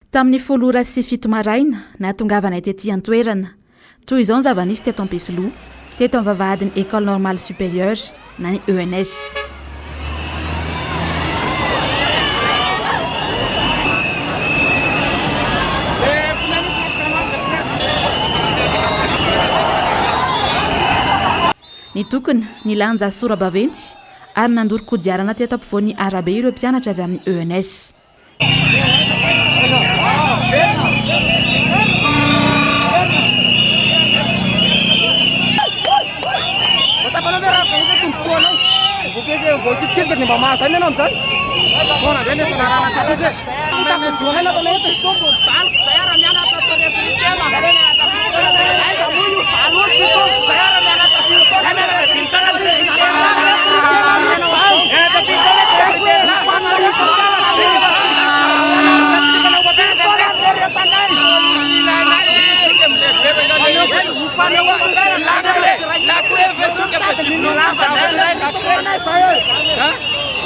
Tamin'ny folora sy fito maraina nahatongavanay tetỳ an-toerana toy izao ny zava-nisy teto Ampefiloha teto amin'ny vavahadin'ny École Normale Supérieure na ny ENS. Ny tokony ny lanja sora-baventy ary nandoro kodiarana teto ampovoan'ny arabe ireo mpianatra avy amin'ny ENS.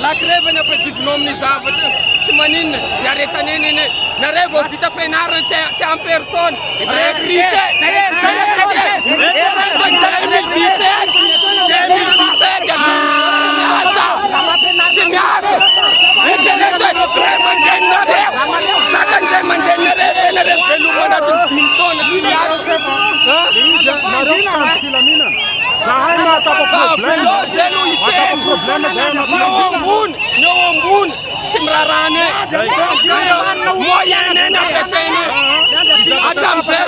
La Greve Ens per diplôme ny zavatra tsy maninona niaretaneny eny nareo vao vita fianarana tsy ampy taona regrité 2017 tsy miasa sakandray mandrenareo nareo veloma anatin'ny 5 taona tsy miasa Neo ambony tsy mirarane moyenne eny ampiasainy hatram'zay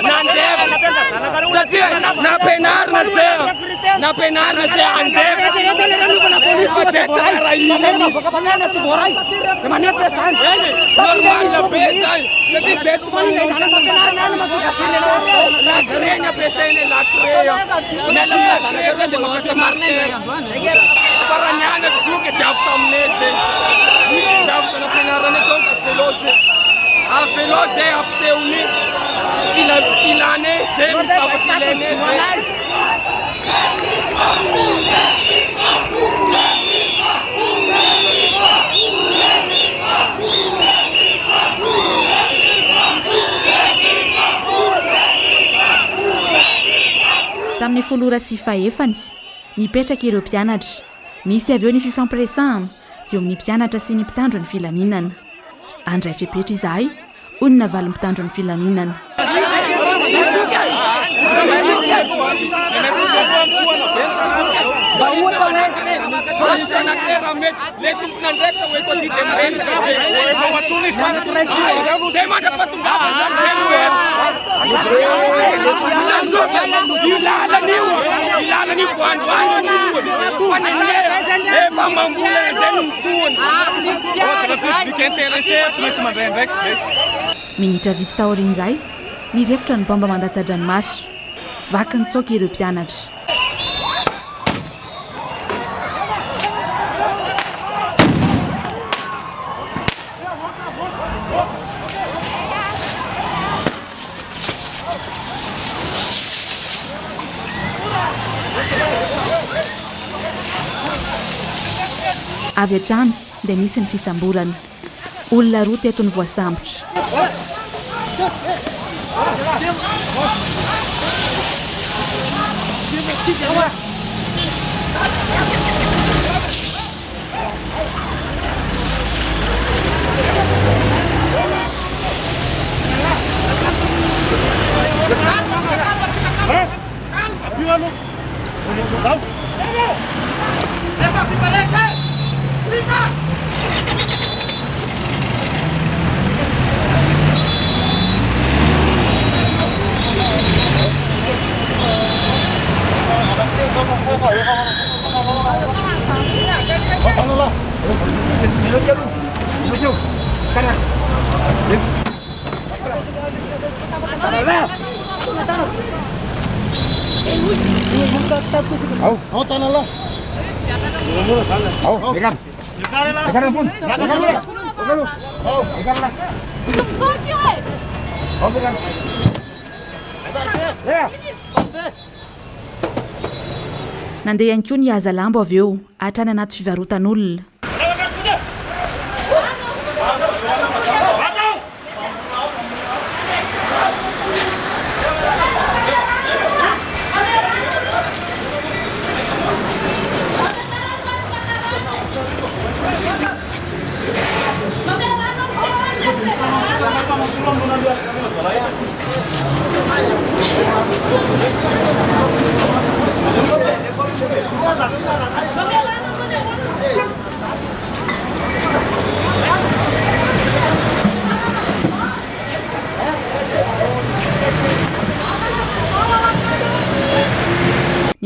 nandefa satria nampianarina zay andefa fa zay tsara normal be zay satria zay tsy lagreny ampiasainy lacrea miala lacrea zay dia mampiasa marteur fa raha nianatra zoky dia avy taminay zay zavatra nampianarana donc vélo zay ampisehony filane zay misavatra ilaine zay tamin'ny folora sy fahefany nipetraka ireo mpianatra nisy avy eo ny fifampiresahana teo amin'ny mpianatra sy ny mpitandro ny filaminana andray fepetra izahay onona valy mpitandro ny filaminana minitra vitsy taorin'izay nirefotra ny bamba mandatsa-dranomaso vaky ny tsoka ireo mpianatra avy hatrany dia nisy ny fisamborana olona roa teto ny voasambotra nandeha ihany koa ny aza lambo avy eo hatrany anaty fivarotan'olona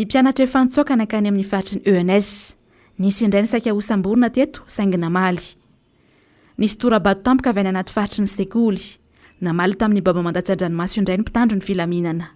mpianatra efa nitsokana kany amin'ny faritry ny ENS. Nisy indray ny saika hosamborona teto saingina maly. Nisy torabato tampoka avy any anaty faritry ny sekoly. Namaly tamin'ny baba mandatsa-dranomasy indray ny mpitandro ny filaminana.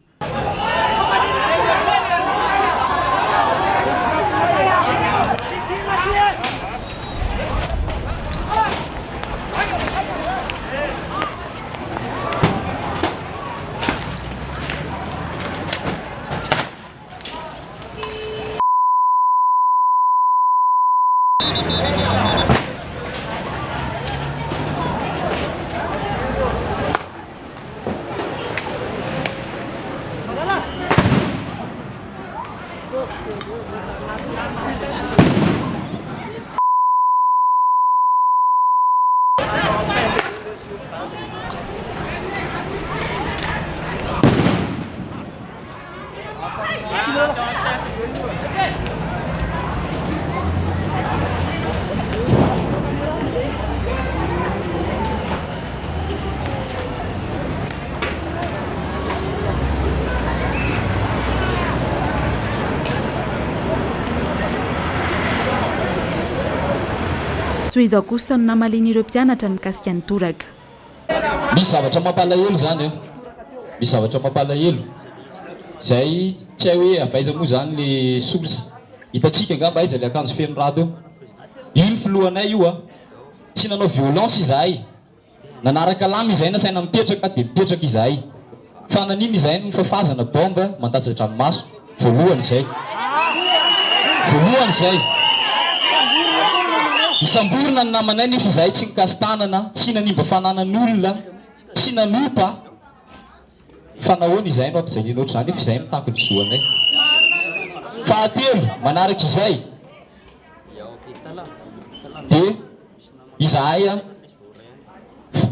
Tsy izao kosa no namalian'ireo mpianatra ny mikasika ny toraka. Misy zavatra mampalahelo zany misy zavatra mampalahelo zay tsy hay hoe avaiza moa zany le solika hitatsika angamba aiza le akanjo feno rato io ny filohanay io tsy nanao violence izahay nanaraka lamy izahay nasaina mipetraka de mipetraka izahay fa nanino izahay ny fafazana bomba mandatsa-dranomaso voalohany izay isamborona ny namanay nefa izahay tsy nikastanana tsy nanimba fananan'olona tsy nanopa fa nahoana izahay no ampizanina oatra zany nefa izahay mitako ny zoanay. Fahatelo manaraka izay de izahay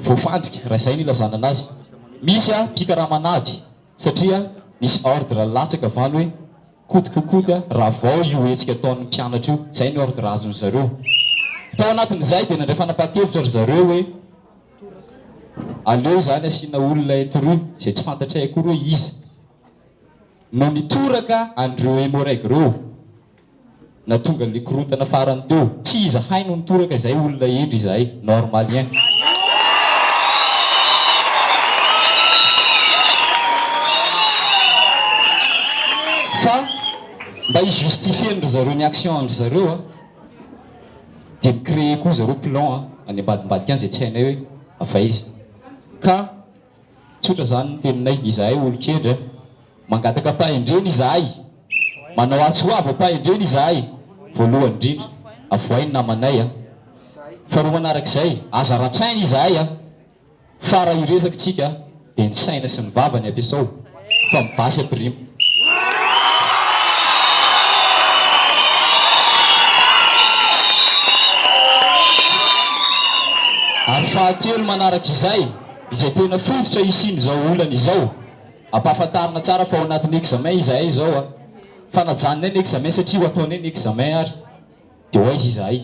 voafandrika raha izay nilazana anazy misy mpikaramanady satria nisy ordre latsaka avany hoe kodikokoda raha vao io hetsika ataon'ny mpianatra io zay ny ordre azony zareo. Tao anatin'izay dia nandray fanapahan-kevitra ry zareo hoe aleo zany asiana olona etoroa izay tsy fantatray akory hoe izy no nitoraka andreo hémorrague reo na tonga le korontana farany teo tsy iza hay no nitoraka izay olona endry izahay normalien. Fa mba hijustifier-ndry zareo ny action andry zareo de micréer koa zareo plan any ambadimbadika any zay tsy hainay hoe avaiza ka tsotra zany ny teninay izahay olo-kendra mangataka pahendreny izahay manao atsoava pahendreny izahay voalohany indrindra avoainy namanay faharoa manarak'izay aza ratrainy izahay fa raha iresaka tsika de ny saina sy ny vavany ampiasao fa mibasy ampirimo. Ary fahatelo manaraka izay tena fototra isiny izao olana izao ampahafantarina tsara fa ao anatin'ny examen izahay izao fa najanonay ny examen satria ho ataonay ny examen ary de ho aiza izahay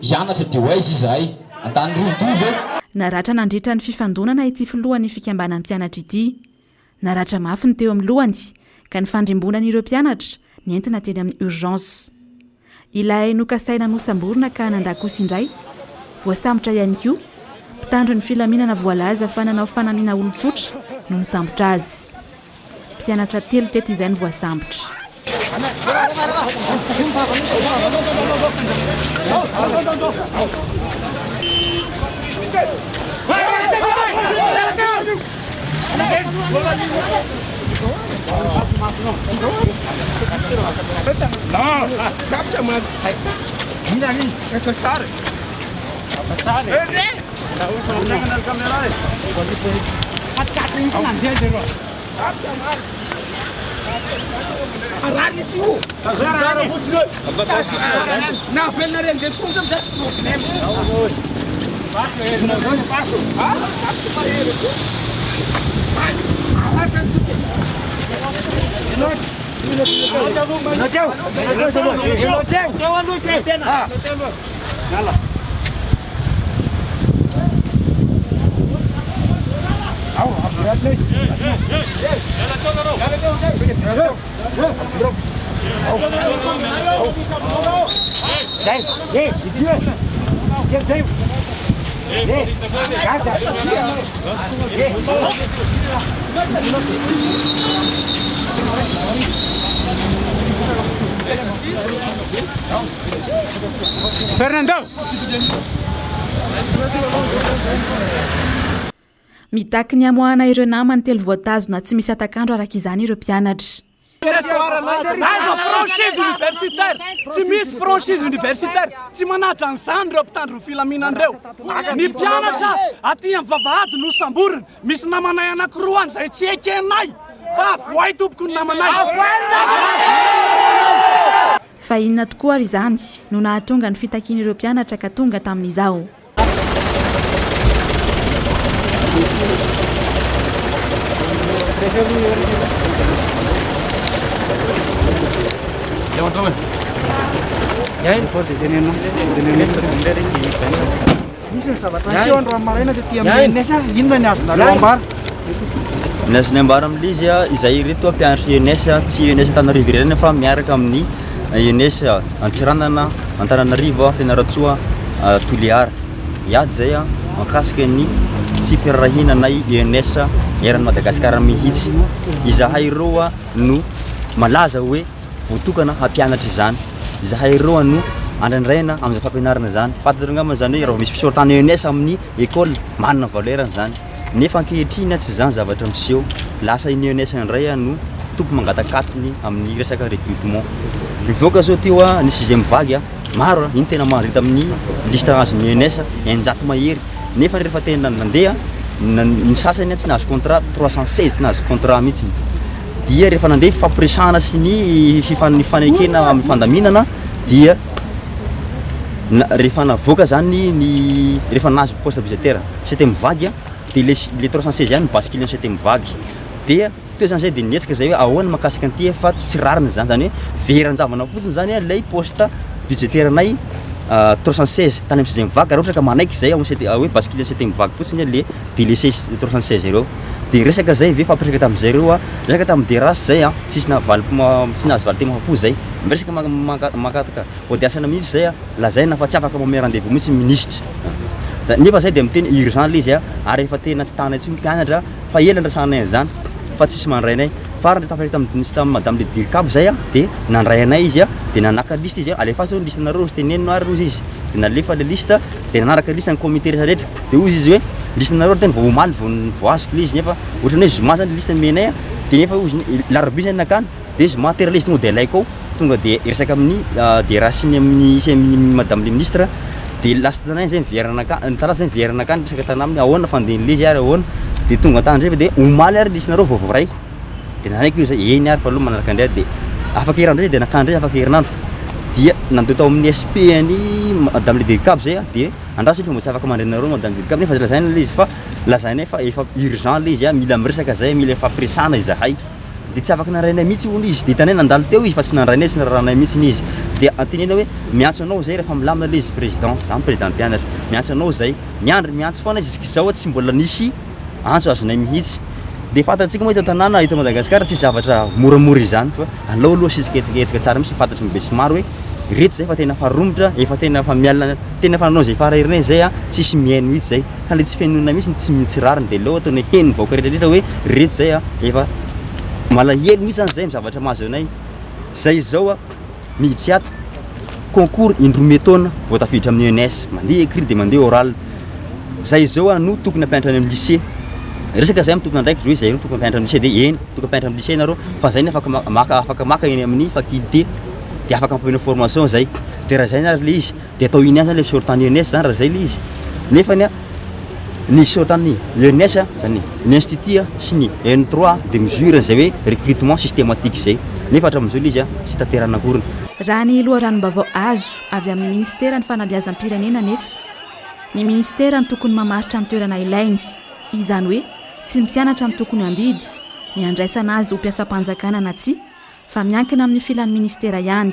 hianatra de ho aiza izahay antany rondovy naratra nandritra ny fifandonana ity filohan'ny fikambanan'ny mpianatra ity naratra mafy ny teo amin'ny lohany ka ny fandrimbonan'ireo mpianatra nentina teny amin'ny urgence ilay nokasaina nosamborona ka nandakosa indray voasambotra ihany koa mpitandro ny filaminana voalaza fa nanao fanamiana olon-tsotra no misambotra azy. Mpianatra telo teto izay ny voasambotra. Fernando. mitaky ny amoahana ireo namany telo voatazona tsy misy atakandro araka izany ireo mpianatra. Aza franchise universitaire tsy misy franchise universitaire tsy manatra an'izany ireo mpitandro ny filaminandreo. Ny mpianatra aty amin'ny vavahady no samborina misy namanay anankiroa izay tsy ekenay fa voay tompoko ny namanay. Fa inona tokoa ary izany no nahatonga ny fitakian'ireo mpianatra ka tonga tamin'izao. Nasy ambara amin'izy izay reto mpianatra ENS tsy ENS Antananarivo irery fa miaraka amin'ny ENS Antsiranana, Antananarivo, Fianaratsoa, Toliara. Iady zay makasika ny tsy firarahinanay ENS eran'ny Madagasikara mihitsy. Izahay ireo no malaza hoe voatokana hampianatra izany. Izahay ireo no andraindraina amin'izay fampianarana izany. Fantatrangamba zany hoe raha misy fisorotana ENS amin'ny école manana valeur zany. Nefa ankehitriny tsy zany zavatra miseho. Lasa iny ENS indray no tompo mangatakatony amin'ny resaka recrutement. Mivoaka zao teo ny 6e vague maro iny tena mandrita amin'ny liste azon'ny ENS enjato mahery. Nefa rehefa tena nandeha ny sasany tsy nahazo contrat 316 tsy nahazo contrat mihitsy. Dia rehefa nandeha fampiresahana sy ny fifanekena amin'ny fandaminana dia rehefa navoaka zany ny rehefa nahazo poste budgétaire 7e vague dia le 316 ihany bascule 7e vague. Dia teo zany dia nietsika zay hoe ahoana makasika an'ity fa tsy rariny zany zany hoe veran-javana fotsiny zany ilay poste budgétaire nay 316 tany amin'ny 6e vague raha ohatra ka manaiky zay hoe bascule 7e vague fotsiny le délaissé 316 ireo. Dia resaka zay ve fampiresaka tamin'izay ireo resaka tamin'ny DRAS zay tsisy nahazo valim-po zay miresaka makataka audiasana mihitsy zay lazaina fa tsy afaka mamea rendez-vous mihitsy ministre. Nefa zay dia miteny urgent le izy ary efa tena tsy tanay tsy mpianatra fa ela ndrasanay zany fa tsisy mandrainay. Farany tafrika tamin'ny madame le dircab zay dia nandray anay izy dia nanaka liste izy alefa zao liste nareo tenenino ary rozy izy dia nalefa le liste dia nanaraka liste ny comité rehetra rehetra dia ozy izy hoe liste nareo tena vao omaly vao azoko le izy nefa ohatrany hoe zoma zany liste menay dia nefa ozy larobia zany nakany dia zoma tera le izy tonga dia alaiko tonga dia resaka amin'ny DRAS-ny amin'ny madame le ministre dia lasa tanay zay miveranakany tara zay miveranakany resaka tanaminy ahoana fandehan'le izy ary ahoana dia tonga tany rehefa dia omaly ary liste nareo vao raiko dia nanaiky io zay eny ary fa aloha manaraka andray dia afaka herandray dia nakandray afaka herinandro dia nandeo tao amin'ny SP any madame le dircab zay dia andraso fa mbo tsy afaka mandrenareo madame le dircab nefa lazaina le izy fa lazaina fa efa urgent le izy mila miresaka zay mila fampiresahana izahay dia tsy afaka nandrainay mihitsy hono izy dia tanay nandalo teo izy fa tsy nandrainay tsy nararanay mihitsy izy dia antenena hoe miantso anao zay rehefa milamina le izy président zany président mpianatra miantso anao zay miandry miantso foana izy zao tsy mbola nisy antso azonay mihitsy. Dia fantatsika moa eto tanàna eto Madagasikara tsy zavatra moramora izany fa alao aloha sisiketriketrika tsara mihitsy fantatry ny be sy maro hoe reto zay fa tena faromotra efa tena fa mialana tena fananao zay faraherinay zay tsisy mihaino mihitsy zay ka le tsy fihainona mihitsy tsy mihitsy rariny dia alao ataony heny vaoka rehetrarehetra hoe reto zay efa malahelo mihitsy zany zay zavatra mahazo anay. Zay zao miditry ato concours indrometona vao tafiditra amin'ny ENS mandeha écrit dia mandeha oral. Zay zao no tokony hampianatra any amin'ny lycée. Resaka zay mitokona ndraiky hoe zay no tokony hampianatra amin'ny lycée dia eny tokony hampianatra amin'ny lycée nareo fa zay afaka maka eny amin'ny faculté dia afaka mampahena formation zay dia raha zay ary le izy dia atao iny ihany zany le fisorotany ENS zany raha zay le izy nefa ny fisorotany ENS zany ny institut sy ny N3 de mesure zay hoe recrutement systématique zay nefa hatramin'izao le izy tsy tanterana akoriny. Raha ny loharanom-baovao azo avy amin'ny ministera ny fanabeazam-pirenena nefa ny ministera ny tokony mamaritra ny toerana ilainy izany hoe tsy mpianatra ny tokony andidy ny andraisana azy ho mpiasam-panjakana na tsy fa miankina amin'ny filan'ny ministera ihany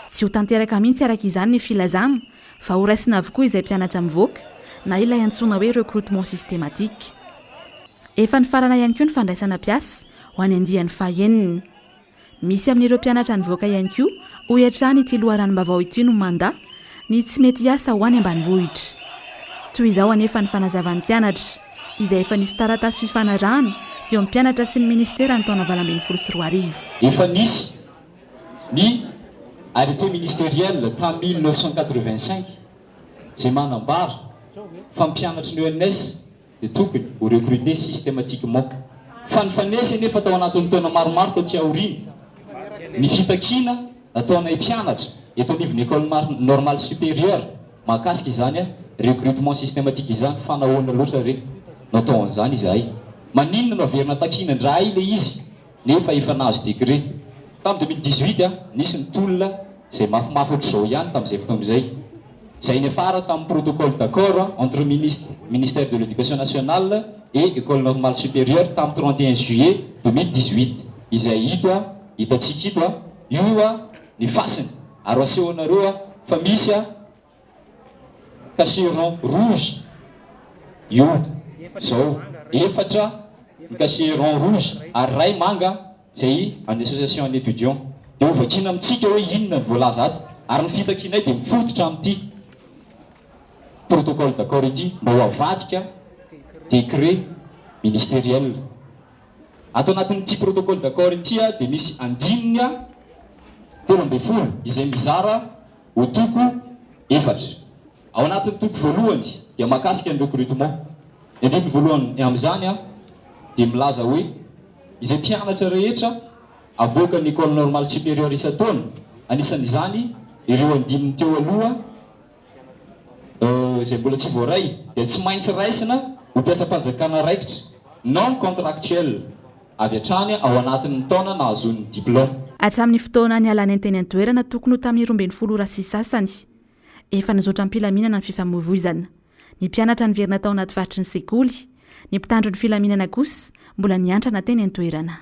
tsy ho tanteraka mihitsy araka izany ny filazana fa ho raisina avokoa izay mpianatra mivoaka na ilay antsoina hoe recrutement systématique. Efa ny farana ihany koa ny fandraisana mpiasa ho any andihan'ny fahaenina misy amin'ireo mpianatra nivoaka ihany koa ho iantrany ity loharanom-bavao ity no manda ny tsy mety hiasa ho any ambanivohitra toy izao anefa ny fanazavan'ny mpianatra izay efa nisy taratasy fifanarahana teo amin'ny mpianatra sy ny ministera ny taona 2024 efa nisy ny arrêté ministériel tamin'ny 1985 izay manambara fa mpianatra ny ONS dia tokony ho recruter systématiquement fa ny fanesy nefa tao anatin'ny taona maromaro tao tsy aoriana ny fitakiana ataonay mpianatra eto anivon'ny école normale supérieure mahakasika izany recrutement systématique izany fanahoana loatra reny natao an'izany izahay maninona no averina takina ndray le izy nefa efa nahazo degré tamin'ny 2018 nisy ny tolona izay mafimafy ohatr'izao ihany tamin'izay fotoana izay izay nefara tamin'ny protocole d'accord entre ministère de l'éducation nationale et école normale supérieure tamin'ny 31 juillet 2018 izay hitantsika ito io ny fasiny ary asehonareo fa misy cacheron rouge io zao efatra ny cacheron rouge ary ray manga zay any association en étudiant dia ovakina amintsika hoe inona ny voalaza ato ary ny fitakinay dia mifototra amin'ity protocole d'accord ity mba ho avadika décret ministériel ato anatin'ity protocole d'accord ity dia misy andininy 12 izay mizara ho toko efatra ao anatin'ny toko voalohany dia mahakasika ny recrutement ny andriny voalohany amin'izany dia milaza hoe izay mpianatra rehetra avoaka ny école normale supérieure isan-taona anisan'izany ireo andininy teo aloha izay mbola tsy voaray dia tsy maintsy raisina ho mpiasam-panjakana raikitra non contractuel avy hatrany ao anatin'ny taona nahazon'ny diplôme hatramin'ny fotoana ny alany an-teny an-toerana tokony ho tamin'ny 12 rasy sasany efa nizotra mpilaminana ny fifamoivoizana ny mpianatra niverina tao anaty faritry ny sekoly ny mpitandro ny filaminana kosa mbola niantrana teny an-toerana